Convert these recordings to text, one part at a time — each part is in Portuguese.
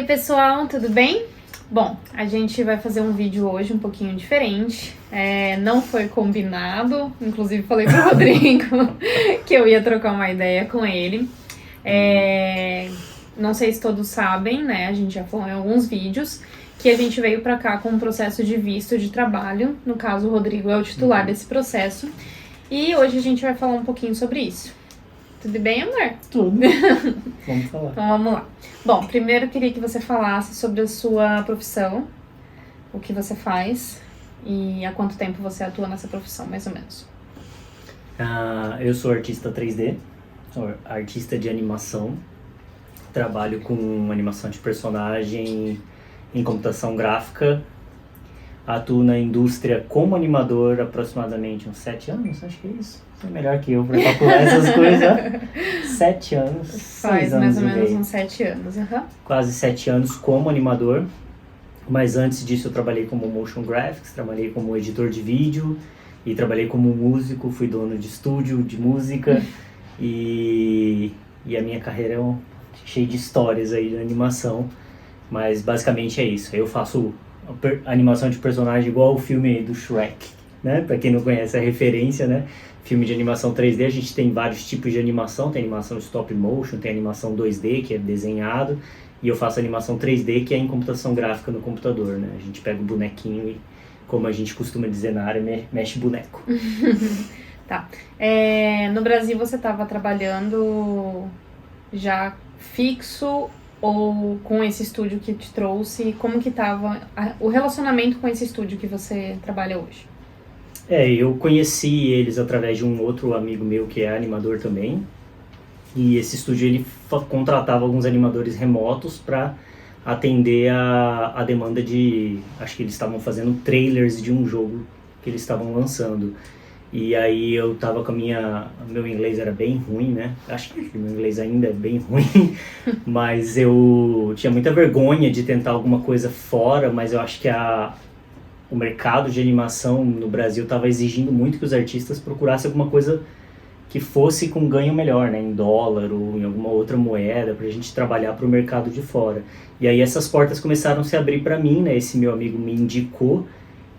pessoal, tudo bem? Bom, a gente vai fazer um vídeo hoje um pouquinho diferente. Não foi combinado, inclusive falei pro Rodrigo que eu ia trocar uma ideia com ele. Não sei se todos sabem, né? A gente já falou em alguns vídeos que a gente veio pra cá com um processo de visto de trabalho. No caso, o Rodrigo é o titular desse processo. E hoje a gente vai falar um pouquinho sobre isso. Tudo bem, amor? Tudo. Vamos falar. Então vamos lá. Bom, primeiro eu queria que você falasse sobre a sua profissão, o que você faz e há quanto tempo você atua nessa profissão, mais ou menos. Eu sou artista 3D, sou artista de animação, trabalho com animação de personagem em computação gráfica, atuo na indústria como animador há aproximadamente uns 7 anos, acho que é isso. Você é melhor que eu pra calcular essas coisas. 7 anos, Faz 6 anos mais ou e menos meio. uns 7 anos, Quase 7 anos como animador, mas antes disso eu trabalhei como motion graphics, trabalhei como editor de vídeo e trabalhei como músico, fui dono de estúdio de música e a minha carreira é cheia de histórias aí de animação, mas basicamente é isso. Eu faço animação de personagem igual o filme do Shrek, né? Pra quem não conhece a referência, né? Filme de animação 3D, a gente tem vários tipos de animação, tem animação stop motion, tem animação 2D, que é desenhado, e eu faço animação 3D, que é em computação gráfica no computador, né? A gente pega o bonequinho e, como a gente costuma dizer na área, mexe boneco. Tá. No Brasil você estava trabalhando já fixo ou com esse estúdio que te trouxe? Como que estava o relacionamento com esse estúdio que você trabalha hoje? Eu conheci eles através de um outro amigo meu que é animador também. E esse estúdio ele contratava alguns animadores remotos para atender a demanda de... Acho que eles estavam fazendo trailers de um jogo que eles estavam lançando. E aí eu tava com meu inglês era bem ruim, né? Acho que meu inglês ainda é bem ruim, mas eu tinha muita vergonha de tentar alguma coisa fora, mas eu acho que o mercado de animação no Brasil estava exigindo muito que os artistas procurassem alguma coisa que fosse com ganho melhor, né, em dólar ou em alguma outra moeda, para a gente trabalhar para o mercado de fora. E aí essas portas começaram a se abrir para mim, né, esse meu amigo me indicou,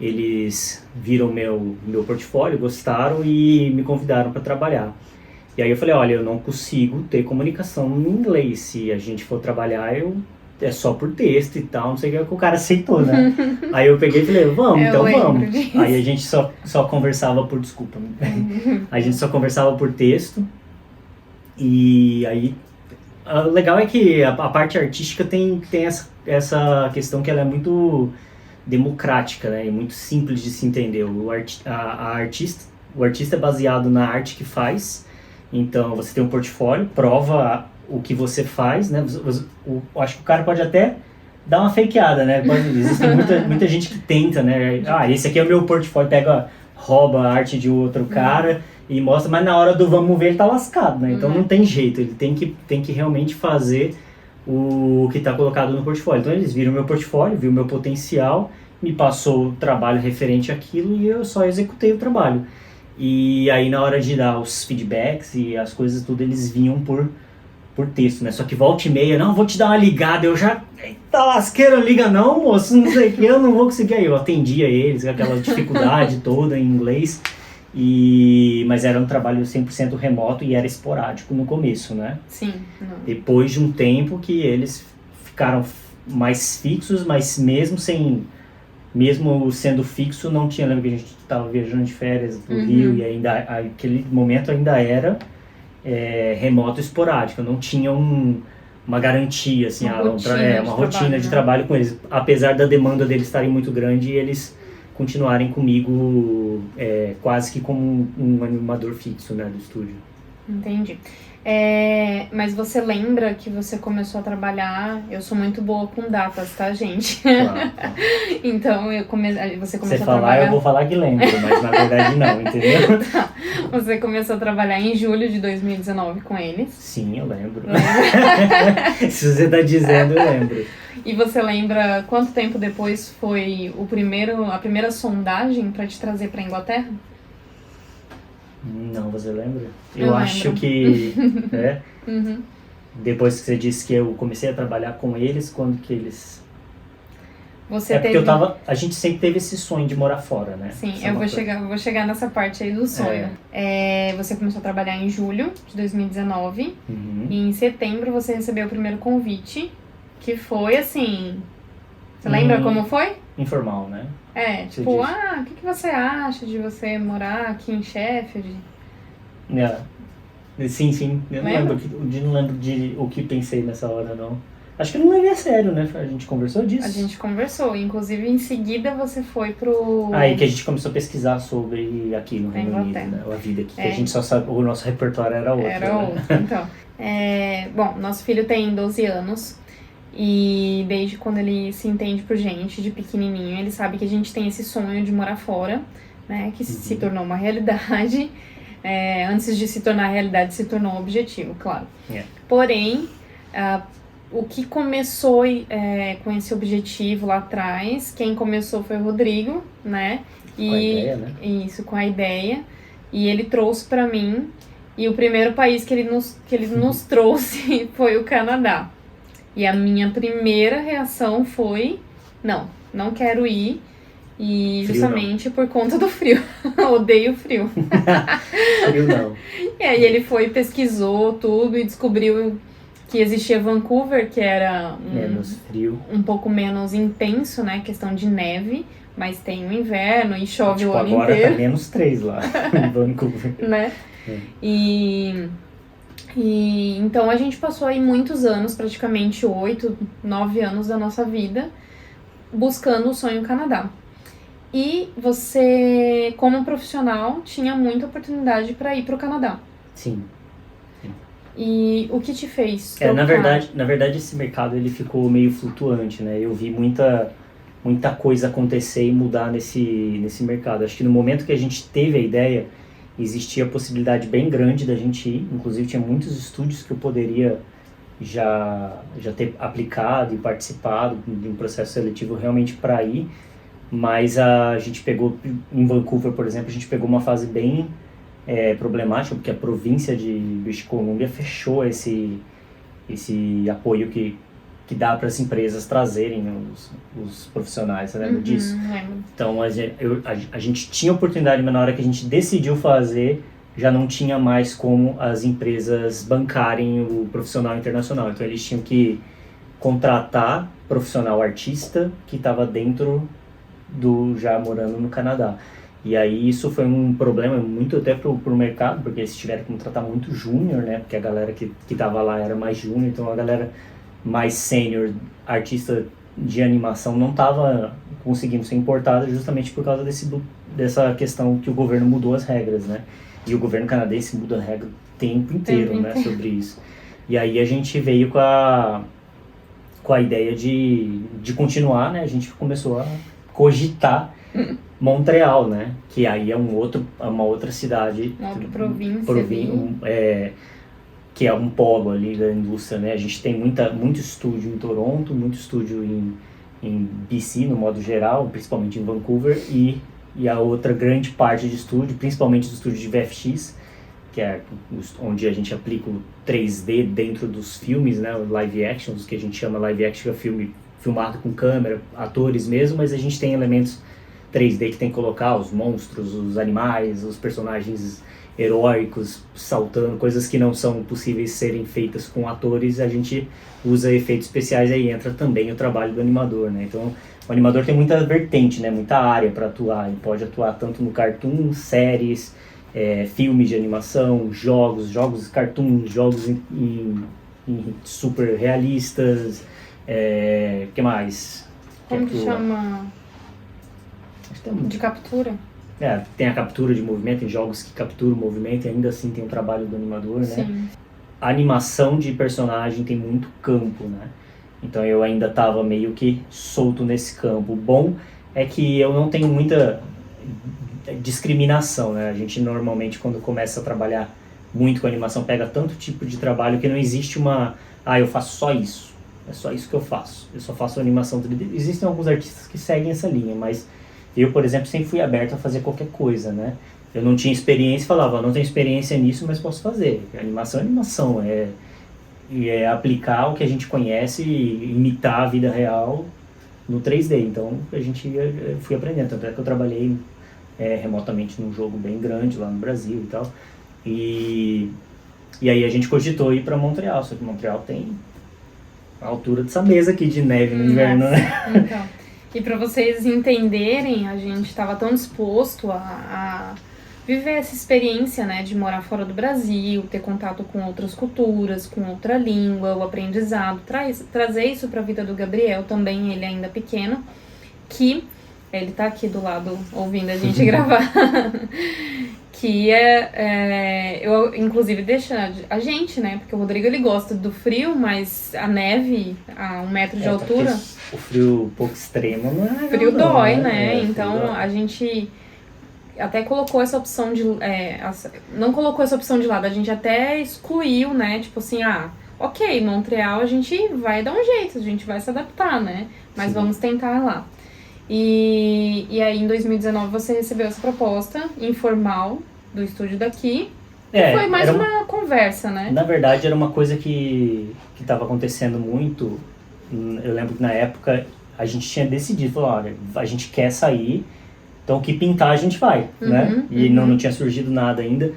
eles viram meu portfólio, gostaram e me convidaram para trabalhar. E aí eu falei, olha, eu não consigo ter comunicação em inglês, se a gente for trabalhar, é só por texto e tal, não sei o que o cara aceitou, né? Aí eu peguei e falei, vamos, então vamos. Disso. Aí a gente só conversava por, desculpa, a gente só conversava por texto. E aí, o legal é que a parte artística tem essa questão que ela é muito democrática, né? E muito simples de se entender. O artista é baseado na arte que faz, então você tem um portfólio, prova o que você faz, né? Acho que o cara pode até dar uma fakeada, né? Existe muita gente que tenta, né? Esse aqui é o meu portfólio, rouba a arte de outro cara e mostra, mas na hora do vamos ver ele tá lascado, né? Então não tem jeito, ele tem que realmente fazer o que tá colocado no portfólio. Então eles viram meu portfólio, viram meu potencial, me passou o trabalho referente àquilo e eu só executei o trabalho. E aí na hora de dar os feedbacks e as coisas tudo, eles vinham por texto, né? Só que volta e meia, não, vou te dar uma ligada, eu já... Eita lasqueira, liga não, moço, não sei o que, eu não vou conseguir. Aí eu atendia eles, aquela dificuldade toda em inglês, mas era um trabalho 100% remoto e era esporádico no começo, né? Sim. Depois de um tempo que eles ficaram mais fixos, mas mesmo sendo fixo, não tinha, lembra que a gente estava viajando de férias pro Rio e ainda, aquele momento ainda era remoto esporádico, não tinha uma garantia, assim, uma rotina de trabalho com eles, apesar da demanda deles estarem muito grande e eles continuarem comigo quase que como um animador fixo, né, do estúdio. Entendi. Mas você lembra que você começou a trabalhar... Eu sou muito boa com datas, tá, gente? Claro. Então, você começou a trabalhar... trabalhar... eu vou falar que lembro, mas na verdade não, entendeu? Tá. Você começou a trabalhar em julho de 2019 com eles. Sim, eu lembro. Se você tá dizendo, eu lembro. E você lembra quanto tempo depois foi a primeira sondagem para te trazer para Inglaterra? Não, você lembra? Eu acho lembro. que... Uhum. Depois que você disse que eu comecei a trabalhar com eles, quando que eles... Você porque teve... a gente sempre teve esse sonho de morar fora, né? Sim, eu vou chegar nessa parte aí do sonho. Você começou a trabalhar em julho de 2019 e em setembro você recebeu o primeiro convite, que foi assim... Você lembra como foi? Informal, né? Tipo, o que você acha de você morar aqui em Sheffield? Sim. Eu não lembro de o que pensei nessa hora, não. Acho que eu não levei a sério, né? A gente conversou disso. A gente conversou. Inclusive, em seguida, você foi pro... Aí que a gente começou a pesquisar sobre aqui no Reino Unido, né? A vida aqui. Que a gente só sabe... O nosso repertório era outro. Era outro, então. Bom, nosso filho tem 12 anos. E desde quando ele se entende por gente, de pequenininho, ele sabe que a gente tem esse sonho de morar fora, né? Que se tornou uma realidade. Antes de se tornar realidade, se tornou um objetivo, claro. Porém, o que começou com esse objetivo lá atrás, quem começou foi o Rodrigo, né? Com a ideia, né? Isso, com a ideia. E ele trouxe pra mim. E o primeiro país que ele nos trouxe foi o Canadá. E a minha primeira reação foi, não quero ir. E Frio justamente por conta do frio. Odeio frio. Frio não. E aí ele foi, pesquisou tudo e descobriu que existia Vancouver, que era menos frio. Um pouco menos intenso, né? Questão de neve. Mas tem o inverno e chove o ano agora inteiro. Agora tá -3 lá em Vancouver. Né? E então a gente passou aí muitos anos, praticamente 8, 9 anos da nossa vida, buscando o sonho Canadá. E você, como profissional, tinha muita oportunidade para ir para o Canadá. Sim. E o que te fez trocar? Na verdade, esse mercado ele ficou meio flutuante, né? Eu vi muita coisa acontecer e mudar nesse mercado. Acho que no momento que a gente teve a ideia, existia a possibilidade bem grande da gente ir. Inclusive, tinha muitos estúdios que eu poderia já ter aplicado e participado de um processo seletivo realmente para ir. Mas a gente pegou, em Vancouver, por exemplo, a gente pegou uma fase bem problemática, porque a província de British Columbia fechou esse apoio que dá para as empresas trazerem os profissionais, você lembra disso? Lembro. Então a gente tinha oportunidade, mas na hora que a gente decidiu fazer, já não tinha mais como as empresas bancarem o profissional internacional. Então eles tinham que contratar profissional artista que estava dentro já morando no Canadá. E aí isso foi um problema muito até pro mercado, porque eles tiveram que contratar muito júnior, né? Porque a galera que tava lá era mais júnior, então a galera mais sênior, artista de animação, não estava conseguindo ser importada justamente por causa dessa questão que o governo mudou as regras, né? E o governo canadense muda a regra o tempo inteiro, né? Sobre isso. E aí a gente veio com a ideia de continuar, né? A gente começou a cogitar Montreal, né? Que aí é uma outra cidade. Uma outra província. Que é um polo ali da indústria, né? A gente tem muito estúdio em Toronto, muito estúdio em BC, no modo geral, principalmente em Vancouver, e a outra grande parte de estúdio, principalmente do estúdio de VFX, que é onde a gente aplica o 3D dentro dos filmes, né? O live action, os que a gente chama live action, é filme filmado com câmera, atores mesmo, mas a gente tem elementos 3D que tem que colocar os monstros, os animais, os personagens heróicos saltando, coisas que não são possíveis serem feitas com atores, a gente usa efeitos especiais, aí entra também o trabalho do animador, né? Então, o animador tem muita vertente, né? Muita área para atuar, ele pode atuar tanto no cartoon, séries, filmes de animação, jogos cartoons, jogos em super realistas, que mais? Como que chama? De captura? Tem a captura de movimento, em jogos que capturam o movimento, e ainda assim tem o trabalho do animador, né? Sim. A animação de personagem tem muito campo, né? Então eu ainda estava meio que solto nesse campo. O bom é que eu não tenho muita discriminação, né? A gente normalmente, quando começa a trabalhar muito com animação, pega tanto tipo de trabalho que não existe eu faço só isso. É só isso que eu faço. Eu só faço animação 3D. Existem alguns artistas que seguem essa linha, mas eu, por exemplo, sempre fui aberto a fazer qualquer coisa, né? Eu não tinha experiência e falava, não tenho experiência nisso, mas posso fazer. Animação é animação. aplicar o que a gente conhece e imitar a vida real no 3D. Então eu fui aprendendo, tanto é que eu trabalhei remotamente num jogo bem grande lá no Brasil e tal. E aí a gente cogitou ir para Montreal, só que Montreal tem a altura dessa mesa aqui de neve no inverno, né? Então, e para vocês entenderem, a gente estava tão disposto a viver essa experiência, né, de morar fora do Brasil, ter contato com outras culturas, com outra língua, o aprendizado, trazer isso para a vida do Gabriel também, ele ainda pequeno, que ele tá aqui do lado ouvindo a gente gravar, que eu inclusive deixo a gente, né, porque o Rodrigo ele gosta do frio, mas a neve a 1 metro de altura, o frio um pouco extremo não é frio não, dói, né? Então dói. a gente até colocou essa opção de não colocou essa opção de lado, a gente até excluiu, né, tipo assim, ok, Montreal a gente vai dar um jeito, a gente vai se adaptar, né, mas Sim. vamos tentar lá. E aí em 2019 você recebeu essa proposta informal do estúdio daqui. Foi mais uma conversa, né? Na verdade era uma coisa que estava acontecendo muito. Eu lembro que na época a gente tinha decidido, falou, olha, a gente quer sair, então o que pintar a gente vai, né? E não tinha surgido nada ainda,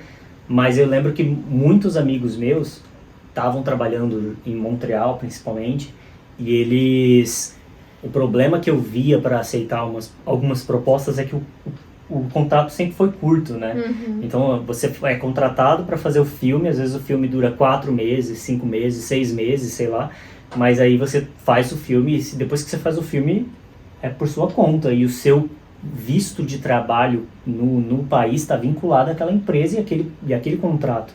mas eu lembro que muitos amigos meus estavam trabalhando em Montreal principalmente, e eles... O problema que eu via para aceitar algumas propostas é que o contrato sempre foi curto, né? Então você é contratado para fazer o filme, às vezes o filme dura 4 meses, 5 meses, 6 meses, sei lá, mas aí você faz o filme e depois que você faz o filme é por sua conta e o seu visto de trabalho no país está vinculado àquela empresa e aquele contrato.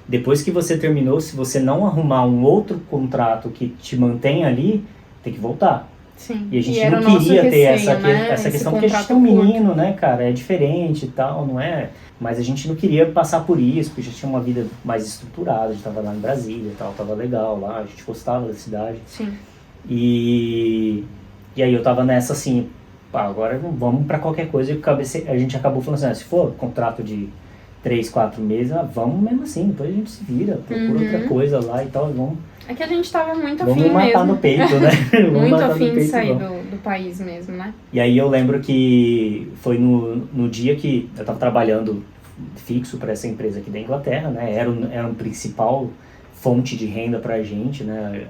Depois que você terminou, se você não arrumar um outro contrato que te mantém ali, tem que voltar. Sim. E a gente não queria ter essa questão, porque a gente tem um menino, né, cara, é diferente e tal, não é? Mas a gente não queria passar por isso, porque já tinha uma vida mais estruturada, a gente tava lá em Brasília e tal, tava legal lá, a gente gostava da cidade. Sim. E aí eu tava nessa assim, agora vamos pra qualquer coisa, e a gente acabou falando assim, se for contrato de 3, 4 meses, vamos mesmo assim, depois a gente se vira, procura outra coisa lá e tal, vamos... É que a gente tava muito afim mesmo. Vamos matar no peito, né? Muito afim de sair do país mesmo, né? E aí eu lembro que foi no dia que eu tava trabalhando fixo para essa empresa aqui da Inglaterra, né? Era um principal fonte de renda pra gente, né?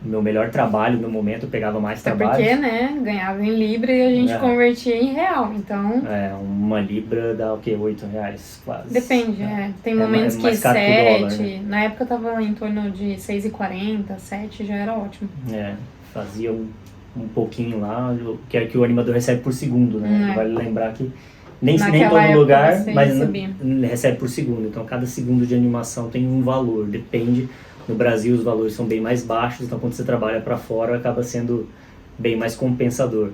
O meu melhor trabalho no momento, eu pegava mais trabalho. Até porque, né, ganhava em libra e a gente convertia em real, então... 1 libra dá o quê? R$8 quase. Depende, Tem momentos que 7, dólar, né? Na época tava em torno de 6,40, 7 já era ótimo. Fazia um pouquinho lá, que é que o animador recebe por segundo, né? Vale lembrar que nem todo lugar, mas recebe por segundo. Então cada segundo de animação tem um valor, depende. No Brasil os valores são bem mais baixos, então quando você trabalha para fora acaba sendo bem mais compensador.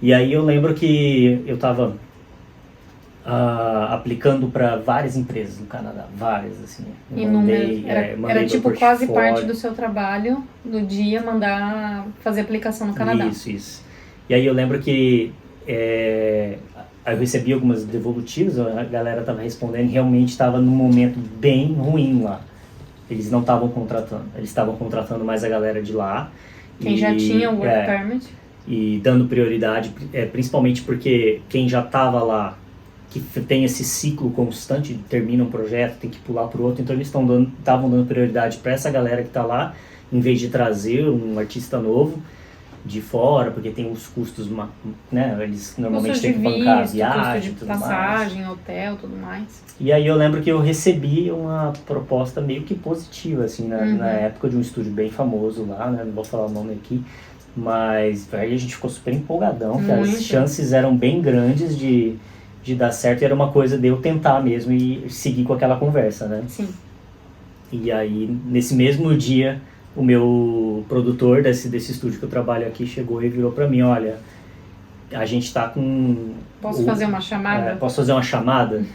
E aí eu lembro que eu estava aplicando para várias empresas no Canadá, várias assim. Era tipo quase parte do seu trabalho no dia fazer aplicação no Canadá. Isso. E aí eu lembro que eu recebi algumas devolutivas, a galera estava respondendo, realmente estava num momento bem ruim lá. Eles não estavam contratando, eles estavam contratando mais a galera de lá. Quem já tinha o work permit. E dando prioridade, principalmente porque quem já estava lá, que tem esse ciclo constante, termina um projeto, tem que pular para o outro, então eles estavam dando prioridade para essa galera que está lá, em vez de trazer um artista novo de fora, porque tem os custos, né, eles normalmente têm que bancar viagem, custo de passagem, hotel, tudo mais. E aí eu lembro que eu recebi uma proposta meio que positiva, assim, na época, de um estúdio bem famoso lá, né, não vou falar o nome aqui, mas aí a gente ficou super empolgadão, que as chances eram bem grandes de dar certo, e era uma coisa de eu tentar mesmo e seguir com aquela conversa, né? Sim. E aí, nesse mesmo dia, o meu produtor desse estúdio que eu trabalho aqui chegou e virou pra mim, olha, a gente tá com... Posso fazer uma chamada? Posso fazer uma chamada?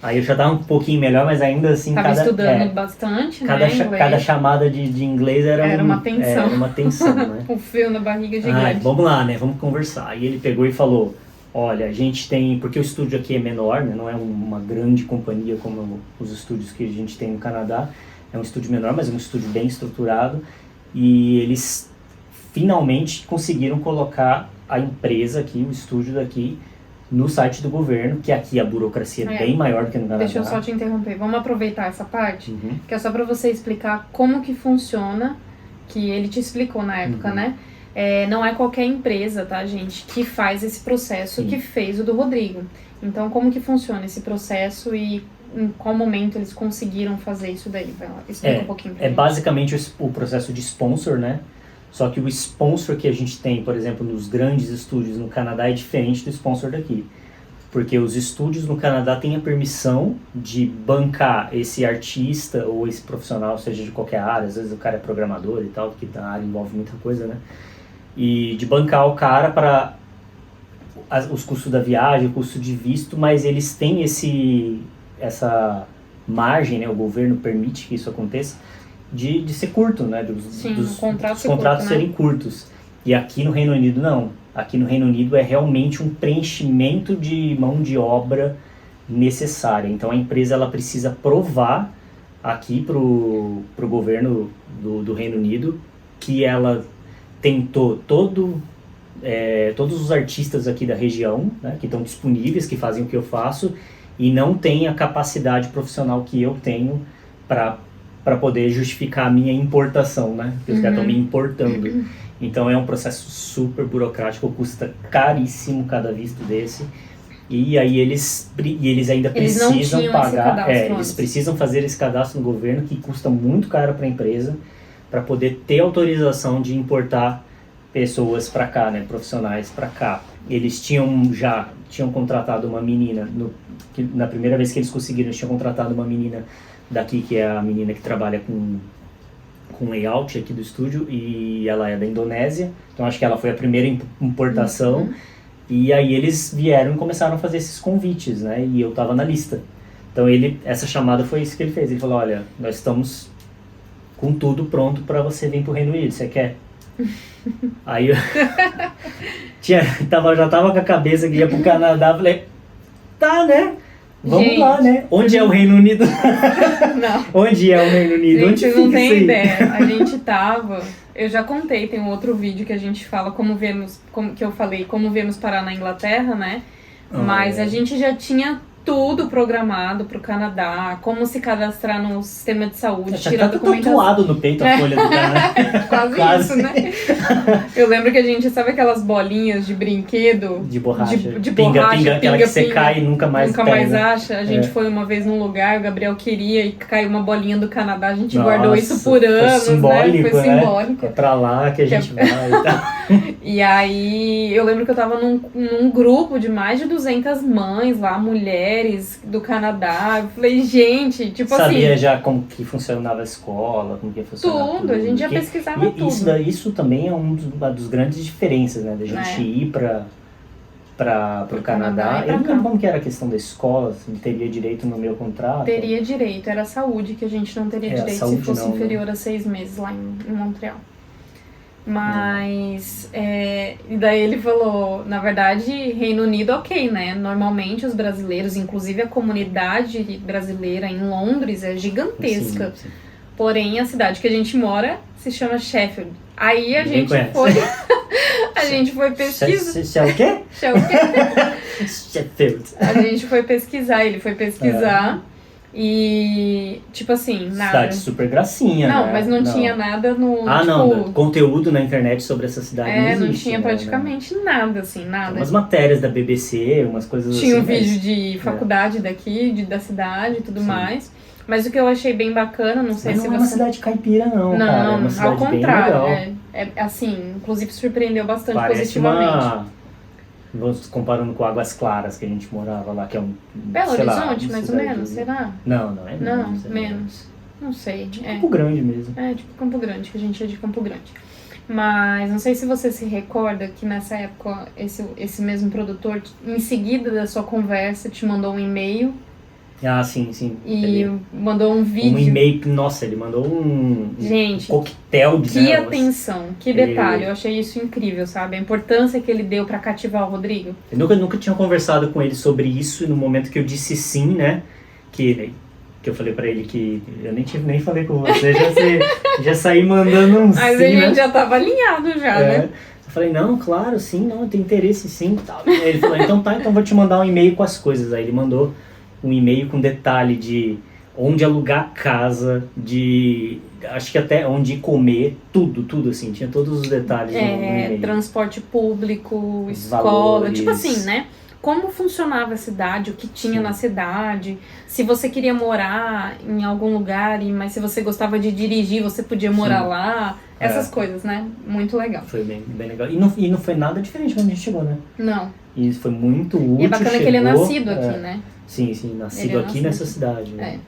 Aí eu já tava um pouquinho melhor, mas ainda assim... Tava estudando bastante, né? Cada chamada de inglês era uma tensão. Era uma tensão, né? Um frio na barriga gigante. Vamos lá, né? Vamos conversar. Aí ele pegou e falou, olha, a gente tem... Porque o estúdio aqui é menor, né? Não é uma grande companhia como os estúdios que a gente tem no Canadá. é um estúdio menor, mas é um estúdio bem estruturado, e eles finalmente conseguiram colocar a empresa aqui, o estúdio daqui, no site do governo, que aqui a burocracia é bem maior do que no Canadá. Deixa eu só te interromper. Vamos aproveitar essa parte, Uhum. que é só para você explicar como que funciona, que ele te explicou na época, né? Não é qualquer empresa, tá, gente, que faz esse processo. Sim. Que fez o do Rodrigo. Então, como que funciona esse processo e em qual momento eles conseguiram fazer isso daí? Vai lá, explica um pouquinho pra gente. Basicamente o processo de sponsor, né? Só que o sponsor que a gente tem, por exemplo, nos grandes estúdios no Canadá é diferente do sponsor daqui. Porque os estúdios no Canadá têm a permissão de bancar esse artista ou esse profissional, seja de qualquer área, às vezes o cara é programador e tal, porque a área envolve muita coisa, né? E de bancar o cara para os custos da viagem, o custo de visto, mas eles têm essa margem, né? O governo permite que isso aconteça, de ser curto, né? Dos contratos serem curtos. E aqui no Reino Unido não. Aqui no Reino Unido é realmente um preenchimento de mão de obra necessária. Então a empresa ela precisa provar aqui pro governo do Reino Unido que ela tentou todos os artistas aqui da região, né, que estão disponíveis, que fazem o que eu faço, e não tem a capacidade profissional que eu tenho para poder justificar a minha importação, né? Porque os caras estão me importando. Então é um processo super burocrático, custa caríssimo cada visto desse. E aí eles ainda precisam pagar, eles precisam fazer esse cadastro no governo, que custa muito caro para a empresa, para poder ter autorização de importar pessoas para cá, né, profissionais para cá. Eles já tinham contratado uma menina, na primeira vez que eles conseguiram, eles tinham contratado uma menina daqui, que é a menina que trabalha com layout aqui do estúdio, e ela é da Indonésia, então acho que ela foi a primeira importação. E aí eles vieram e começaram a fazer esses convites, né, e eu tava na lista. Então essa chamada foi isso que ele fez, ele falou: olha, nós estamos com tudo pronto para você vir pro Reino Unido, você quer? Aí eu já tava com a cabeça que ia pro Canadá, falei, tá, né? Vamos lá, né? Onde é o Reino Unido? Não. Onde é o Reino Unido? Gente, onde vocês fica não têm isso aí? ideia. A gente tava... Eu já contei, tem um outro vídeo que a gente fala que eu falei como viemos parar na Inglaterra, né? Mas a gente já tinha tudo programado pro Canadá, como se cadastrar no sistema de saúde, tirar documentação. Tatuado no peito a folha do Canadá. Quase isso, né? Eu lembro que a gente, sabe aquelas bolinhas de brinquedo? De borracha. De pinga, borracha, pinga, aquela que você cai e nunca mais acha. A gente foi uma vez num lugar, o Gabriel queria e caiu uma bolinha do Canadá, a gente guardou isso por anos, simbólico, né? Foi simbólico. É pra lá que a gente vai e tal. E aí, eu lembro que eu tava num grupo de mais de 200 mães lá, mulheres do Canadá. Eu falei, gente, tipo Sabia assim... já como que funcionava a escola, como que funcionava tudo. A gente já pesquisava tudo. Isso também é uma dos grandes diferenças, né? Da gente ir pro Canadá. Eu não lembro como que era a questão da escola, se teria direito no meu contrato. Teria direito, era a saúde que a gente não teria direito se fosse inferior a 6 meses lá em Montreal. Mas, e daí ele falou, na verdade, Reino Unido, ok, né? Normalmente os brasileiros, inclusive a comunidade brasileira em Londres é gigantesca. Sim. Porém, a cidade que a gente mora se chama Sheffield. Aí a gente foi pesquisar. Sheffield. A gente foi pesquisar, ele foi pesquisar. E, tipo assim, nada. Cidade super gracinha, não, né? Mas não tinha nada no... não, conteúdo na internet sobre essa cidade não existe. Não tinha praticamente nada, assim, nada. Umas matérias da BBC, umas coisas tinha assim. Tinha um vídeo de faculdade daqui, da cidade e tudo mais. Mas o que eu achei bem bacana, não sei se você... Não é uma cidade caipira, não, cara. É uma cidade ao contrário. bem legal. Assim, inclusive surpreendeu bastante Parece positivamente. Vamos comparando com Águas Claras, que a gente morava lá, que é Belo Horizonte, mais ou menos, será? Não é menos. Não, menos. Não sei. Campo Grande mesmo. Tipo Campo Grande, que a gente é de Campo Grande. Mas não sei se você se recorda que nessa época esse mesmo produtor, em seguida da sua conversa, te mandou um e-mail. Sim. E mandou um vídeo. Um e-mail, nossa, ele mandou um coquetel de... Que atenção, que detalhe, eu achei isso incrível, sabe? A importância que ele deu pra cativar o Rodrigo. Eu nunca tinha conversado com ele sobre isso, e no momento que eu disse sim, né, que que eu falei pra ele que eu nem falei com você, já saí mandando um Mas sim, a gente né? já tava alinhado já, É. né? Eu falei, não, claro, sim, não, eu tenho interesse sim. Tal. Aí ele falou, então tá, então vou te mandar um e-mail com as coisas. Aí ele mandou um e-mail com detalhe de onde alugar casa, de acho que até onde comer, tudo assim, tinha todos os detalhes no e-mail. Transporte público, Os escola, valores. tipo assim, né? Como funcionava a cidade, o que tinha Sim. na cidade, se você queria morar em algum lugar, mas se você gostava de dirigir, você podia morar Sim. lá, essas coisas, né? Muito legal. Foi bem legal. E não foi nada diferente quando a gente chegou, né? Não. E foi muito útil. E é bacana que ele é chegou, nascido aqui, né? Sim, nascido Ele é aqui nascido. nessa cidade. Né?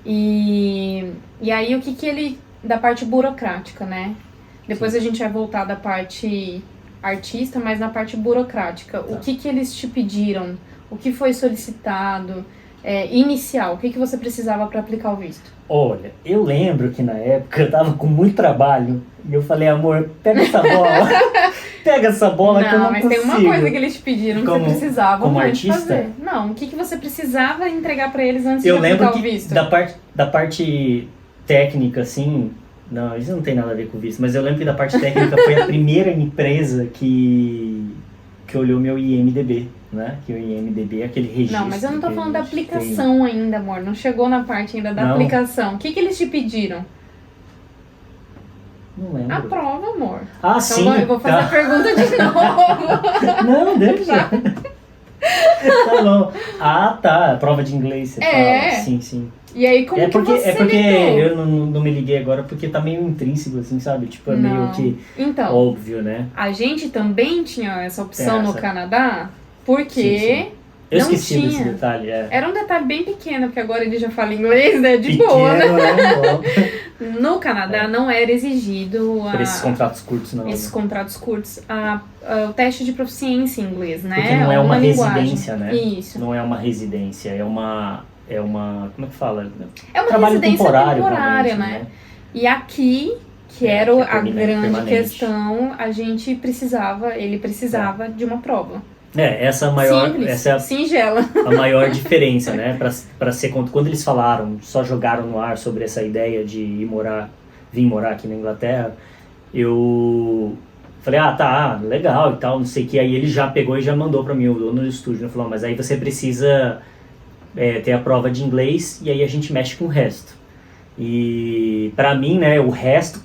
E aí o que ele... Da parte burocrática, né? Depois Sim. a gente vai voltar da parte artista, mas na parte burocrática. Tá. O que eles te pediram? O que foi solicitado? Inicial, o que você precisava para aplicar o visto? Olha, eu lembro que na época eu tava com muito trabalho e eu falei, amor, pega essa bola. Pega essa bola que eu não mas consigo. tem uma coisa que eles te pediram que Como- você precisava como muito artista? fazer. Não, o que você precisava entregar para eles antes Eu de lembro aplicar o que visto? da parte técnica, assim, não, isso não tem nada a ver com o visto, mas eu lembro que da parte técnica foi a primeira empresa que olhou meu IMDb, né? Que o IMDb é aquele registro. Não, mas eu não tô que falando da a gente tem. aplicação ainda, amor. Não chegou na parte ainda da Não. aplicação. O que eles te pediram? Não lembro. A prova, amor. Ah, Então sim. eu vou fazer tá. a pergunta de novo. Não, deixa. Tá bom. Ah, tá. Prova de inglês, você É. fala. Sim. E aí, como que você É porque lidou? eu não me liguei agora, porque tá meio intrínseco, assim, sabe? Tipo, é meio Não. que Então, óbvio, né? a gente também tinha essa opção no Essa. Canadá, porque Sim. Eu não esqueci desse tinha. detalhe, Era um detalhe bem pequeno, porque agora ele já fala inglês, né? De boa, né? né? No Canadá não era exigido Por esses contratos curtos, não. esses né? contratos curtos o teste de proficiência em inglês, né? Porque não é uma linguagem. residência, né? Isso. Não é uma residência, é uma... Como é que fala? É uma Trabalho residência temporário, temporária, realmente, né? E aqui, que É, era que é a grande permanente. questão, ele precisava de uma prova. Essa é a maior... Simples, Essa é singela. a maior diferença, né? Pra ser quando eles falaram, só jogaram no ar sobre essa ideia de vir morar aqui na Inglaterra, eu falei, tá, legal e tal, não sei o que. Aí ele já pegou e já mandou pra mim, o dono do estúdio, né? Falou, mas aí você precisa ter a prova de inglês e aí a gente mexe com o resto. E pra mim, né, o resto...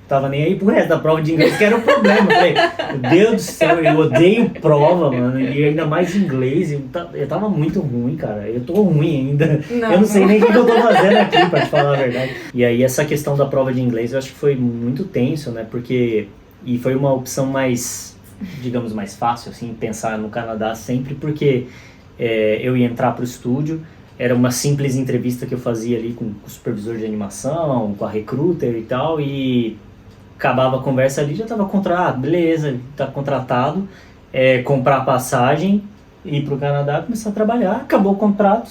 Tava nem aí pro resto da prova de inglês, que era o problema. Eu falei, meu Deus do céu, eu odeio prova, mano. E ainda mais inglês. Eu tava muito ruim, cara. Eu tô ruim ainda. Eu não sei nem o que eu tô fazendo aqui, pra te falar a verdade. E aí essa questão da prova de inglês eu acho que foi muito tenso, né? Porque... E foi uma opção mais, digamos, mais fácil, assim, pensar no Canadá sempre, porque eu ia entrar pro estúdio. Era uma simples entrevista que eu fazia ali com o supervisor de animação, com a recruiter e tal, e... Acabava a conversa ali, já estava contratado, beleza, tá contratado, comprar a passagem, ir pro Canadá, começar a trabalhar, acabou o contrato,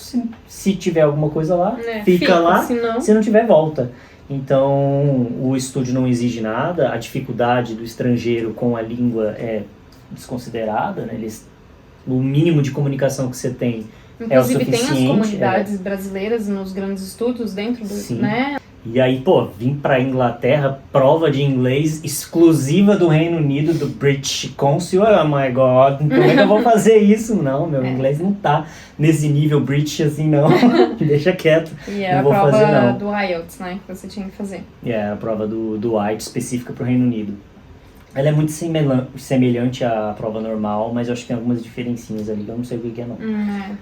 se tiver alguma coisa lá, fica lá, senão... se não tiver, volta. Então, o estúdio não exige nada, a dificuldade do estrangeiro com a língua é desconsiderada, né? O mínimo de comunicação que você tem Inclusive é o tem as suficiente, comunidades brasileiras nos grandes estúdios dentro do, Sim. né? E aí, vim pra Inglaterra, prova de inglês exclusiva do Reino Unido, do British Council. Oh my God, como é que eu vou fazer isso? Não, meu inglês não tá nesse nível British assim, não. Deixa quieto. E Não a vou prova fazer, não. do IELTS, né? Que você tinha que fazer. A prova do IELTS específica pro Reino Unido. Ela é muito semelhante à prova normal, mas eu acho que tem algumas diferencinhas ali, que eu não sei o que é, não.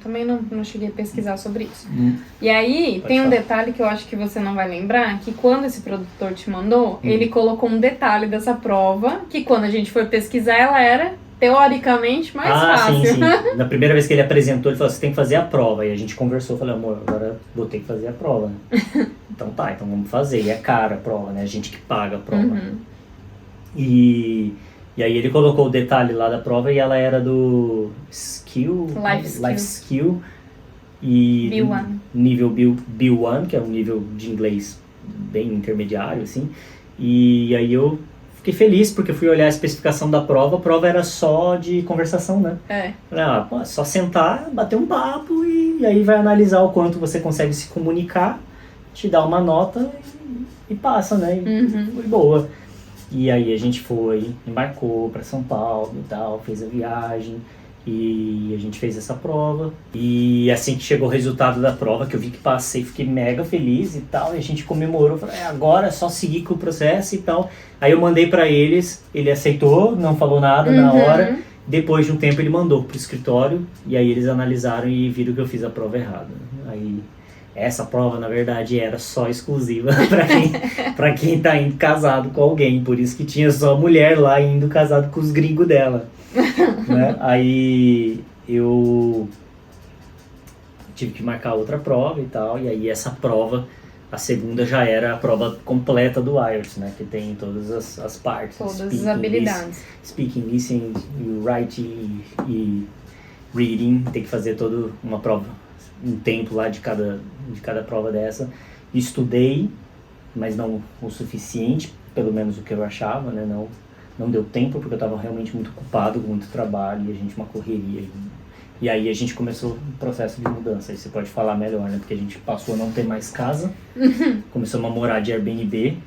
Também não cheguei a pesquisar sobre isso. Hum. E aí, Pode tem um falar. detalhe que eu acho que você não vai lembrar, que quando esse produtor te mandou, ele colocou um detalhe dessa prova, que quando a gente foi pesquisar, ela era, teoricamente, mais fácil. Sim. Na primeira vez que ele apresentou, ele falou, você tem que fazer a prova. E a gente conversou, eu falei, amor, agora vou ter que fazer a prova, né? Então vamos fazer. E é cara a prova, né? A gente que paga a prova. E aí ele colocou o detalhe lá da prova e ela era do Life Skill e B1. nível B1, que é um nível de inglês bem intermediário, assim. E aí eu fiquei feliz porque eu fui olhar a especificação da prova, a prova era só de conversação, né? É. Falei, só sentar, bater um papo e e aí vai analisar o quanto você consegue se comunicar, te dá uma nota e passa, né? E foi boa. E aí a gente foi, embarcou para São Paulo e tal, fez a viagem e a gente fez essa prova. E assim que chegou o resultado da prova, que eu vi que passei, fiquei mega feliz e tal, e a gente comemorou, falei, agora é só seguir com o processo e tal. Aí eu mandei para eles, ele aceitou, não falou nada na hora. Depois de um tempo ele mandou pro escritório e aí eles analisaram e viram que eu fiz a prova errada. Aí essa prova, na verdade, era só exclusiva para quem tá indo casado com alguém. Por isso que tinha só mulher lá indo casado com os gringos dela. Né? Aí eu tive que marcar outra prova e tal. E aí essa prova, a segunda já era a prova completa do IELTS, né? Que tem todas as partes. Todas as habilidades. Speaking, listening, writing e reading. Tem que fazer toda uma prova, um tempo lá de cada prova dessa. Estudei, mas não o suficiente, pelo menos o que eu achava, né? Não deu tempo, porque eu estava realmente muito ocupado, com muito trabalho, e a gente uma correria. E aí a gente começou o processo de mudança. Aí você pode falar melhor, né? Porque a gente passou a não ter mais casa, começamos a morar de Airbnb,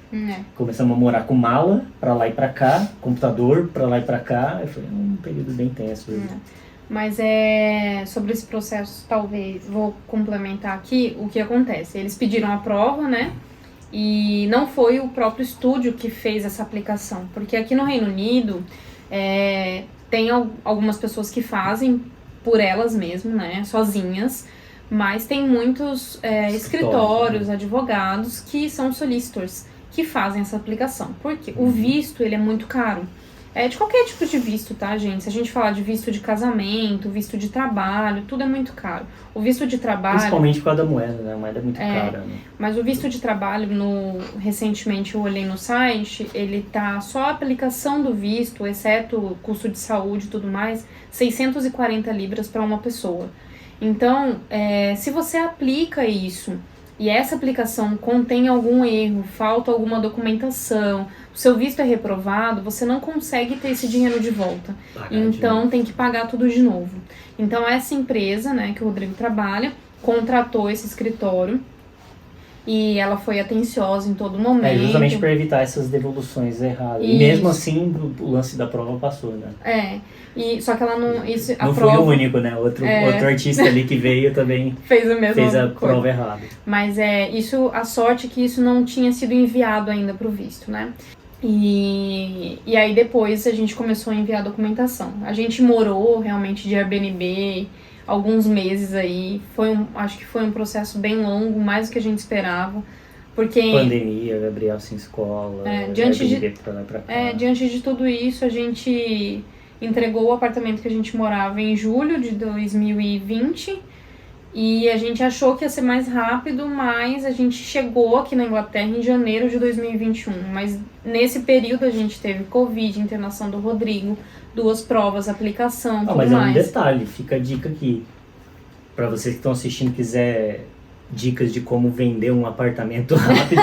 começamos a morar com mala, pra lá e pra cá, computador, pra lá e pra cá. Foi um período bem tenso. Mas sobre esse processo, talvez, vou complementar aqui o que acontece. Eles pediram a prova, né? E não foi o próprio estúdio que fez essa aplicação. Porque aqui no Reino Unido, tem algumas pessoas que fazem por elas mesmas, né? Sozinhas. Mas tem muitos escritórios, advogados, que são solicitors, que fazem essa aplicação. Porque o visto, ele é muito caro. De qualquer tipo de visto, tá, gente? Se a gente falar de visto de casamento, visto de trabalho, tudo é muito caro. O visto de trabalho... Principalmente por causa da moeda, né? A moeda é muito cara, né? Mas o visto de trabalho, recentemente eu olhei no site, ele tá só a aplicação do visto, exceto custo de saúde e tudo mais, 640 libras para uma pessoa. Então, se você aplica isso e essa aplicação contém algum erro, falta alguma documentação, o seu visto é reprovado, você não consegue ter esse dinheiro de volta. Então tem que pagar tudo de novo. Então essa empresa, né, que o Rodrigo trabalha, contratou esse escritório e ela foi atenciosa em todo momento. Justamente para evitar essas devoluções erradas. E mesmo assim, o lance da prova passou, né? Só que ela não... Não foi o único, né? Outro artista ali que veio também fez a prova errada. Mas a sorte é que isso não tinha sido enviado ainda pro visto, né? E aí depois a gente começou a enviar a documentação. A gente morou realmente de Airbnb alguns meses aí. Acho que foi um processo bem longo, mais do que a gente esperava. Porque... Pandemia, Gabriel sem escola, Airbnb pra lá e pra cá. Diante de tudo isso, a gente entregou o apartamento que a gente morava em julho de 2020 e a gente achou que ia ser mais rápido, mas a gente chegou aqui na Inglaterra em janeiro de 2021. Mas nesse período a gente teve Covid, internação do Rodrigo, 2 provas, aplicação, tudo mais. Mas um detalhe, fica a dica aqui, pra vocês que estão assistindo, quiser dicas de como vender um apartamento rápido,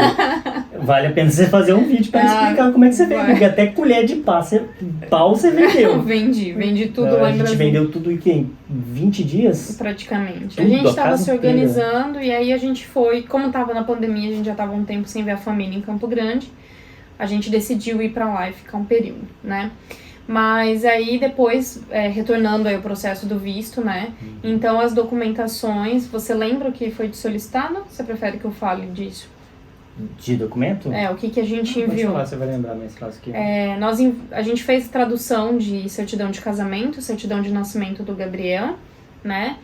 vale a pena você fazer um vídeo pra explicar como é que você vende, porque até colher de pau você vendeu. Vendi tudo lá em Brasília. A gente vendeu tudo em 20 dias? Praticamente. Tudo, a gente tava se organizando inteira. E aí a gente foi, como tava na pandemia, a gente já tava um tempo sem ver a família em Campo Grande, a gente decidiu ir pra lá e ficar um período, né? Mas aí depois, retornando aí o processo do visto, né? Então as documentações, você lembra o que foi solicitado? Você prefere que eu fale disso? De documento? O que a gente enviou. Falar, você vai lembrar mais fácil que... A gente fez tradução de certidão de casamento, certidão de nascimento do Gabriel, né?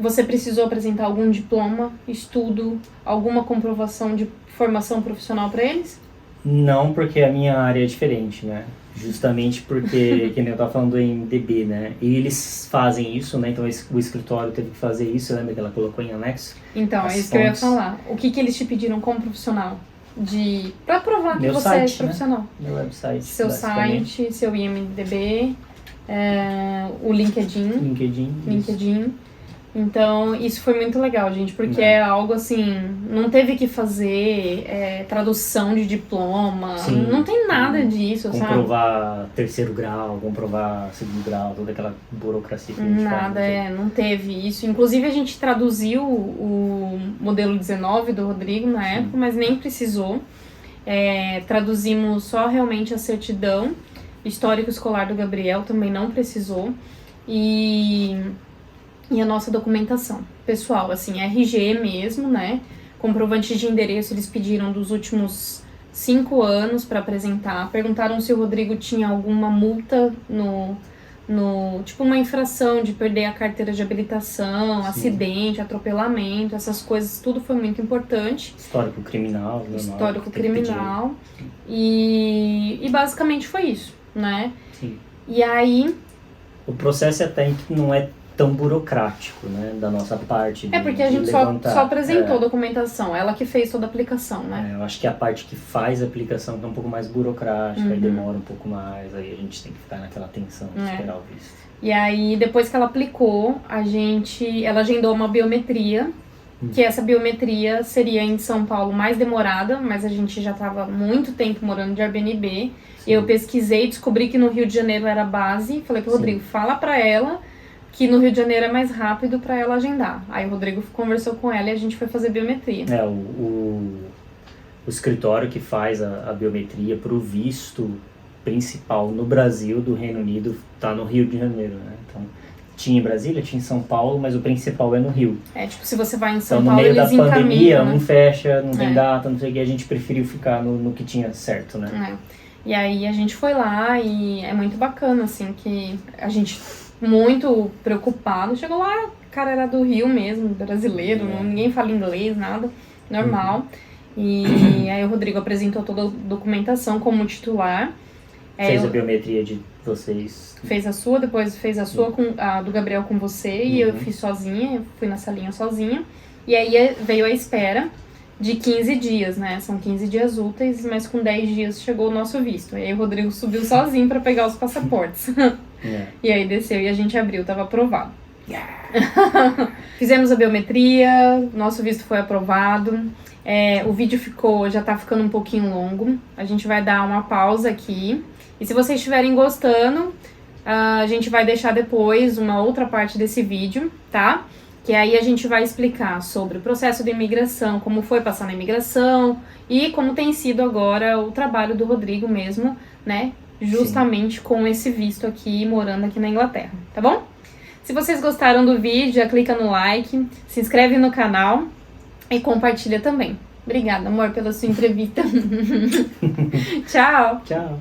Você precisou apresentar algum diploma, estudo, alguma comprovação de formação profissional para eles? Não, porque a minha área é diferente, né? Justamente porque, que nem eu tava falando em DB, né? E eles fazem isso, né? Então o escritório teve que fazer isso, lembra que ela colocou em anexo? Então, é isso que eu ia falar. O que eles te pediram como profissional? Pra provar que você é profissional. Né? Meu website. Seu site, seu IMDB, o LinkedIn. Então, isso foi muito legal, gente, porque é algo assim, não teve que fazer tradução de diploma, Sim. não tem nada disso, sabe? Comprovar terceiro grau, comprovar segundo grau, toda aquela burocracia que a gente faz. Nada, não teve isso. Inclusive, a gente traduziu o modelo 19 do Rodrigo na época, mas nem precisou. Traduzimos só realmente a certidão, histórico escolar do Gabriel também não precisou. E a nossa documentação pessoal, assim, RG mesmo, né? Comprovante de endereço eles pediram dos últimos 5 anos para apresentar. Perguntaram se o Rodrigo tinha alguma multa tipo uma infração de perder a carteira de habilitação, Sim. acidente, atropelamento, essas coisas, tudo foi muito importante. Histórico criminal. Normal, Histórico criminal. E basicamente foi isso, né? Sim. E aí... O processo até não é tão burocrático, né, da nossa parte. Porque a gente só apresentou a documentação, ela que fez toda a aplicação, né? Eu acho que a parte que faz a aplicação é um pouco mais burocrática, aí demora um pouco mais, aí a gente tem que ficar naquela tensão de esperar o visto. E aí, depois que ela aplicou, ela agendou uma biometria, que essa biometria seria em São Paulo mais demorada, mas a gente já estava muito tempo morando de Airbnb. Sim. Eu pesquisei, descobri que no Rio de Janeiro era base, falei pro Rodrigo, fala pra ela que no Rio de Janeiro é mais rápido para ela agendar. Aí o Rodrigo conversou com ela e a gente foi fazer biometria. O escritório que faz a biometria para o visto principal no Brasil do Reino Unido tá no Rio de Janeiro, né? Então, tinha em Brasília, tinha em São Paulo, mas o principal é no Rio. Tipo, se você vai em São Paulo, no meio da pandemia, né? Um fecha, não tem data, não sei o que, a gente preferiu ficar no que tinha certo, né? E aí a gente foi lá e é muito bacana, assim, que a gente... muito preocupado. Chegou lá, o cara era do Rio mesmo, brasileiro, ninguém fala inglês, nada, normal. E aí o Rodrigo apresentou toda a documentação como titular. Fez a biometria de vocês. Fez a sua, depois fez a sua, a do Gabriel com você, e eu fiz sozinha, fui na salinha sozinha. E aí veio a espera de 15 dias, né? São 15 dias úteis, mas com 10 dias chegou o nosso visto. E aí o Rodrigo subiu sozinho para pegar os passaportes. E aí desceu e a gente abriu, tava aprovado. Fizemos a biometria, nosso visto foi aprovado. O vídeo já tá ficando um pouquinho longo. A gente vai dar uma pausa aqui. E se vocês estiverem gostando, a gente vai deixar depois uma outra parte desse vídeo, tá? Que aí a gente vai explicar sobre o processo de imigração, como foi passar na imigração e como tem sido agora o trabalho do Rodrigo mesmo, né? Justamente com esse visto aqui, morando aqui na Inglaterra, tá bom? Se vocês gostaram do vídeo, já clica no like, se inscreve no canal e compartilha também. Obrigada, amor, pela sua entrevista. Tchau! Tchau!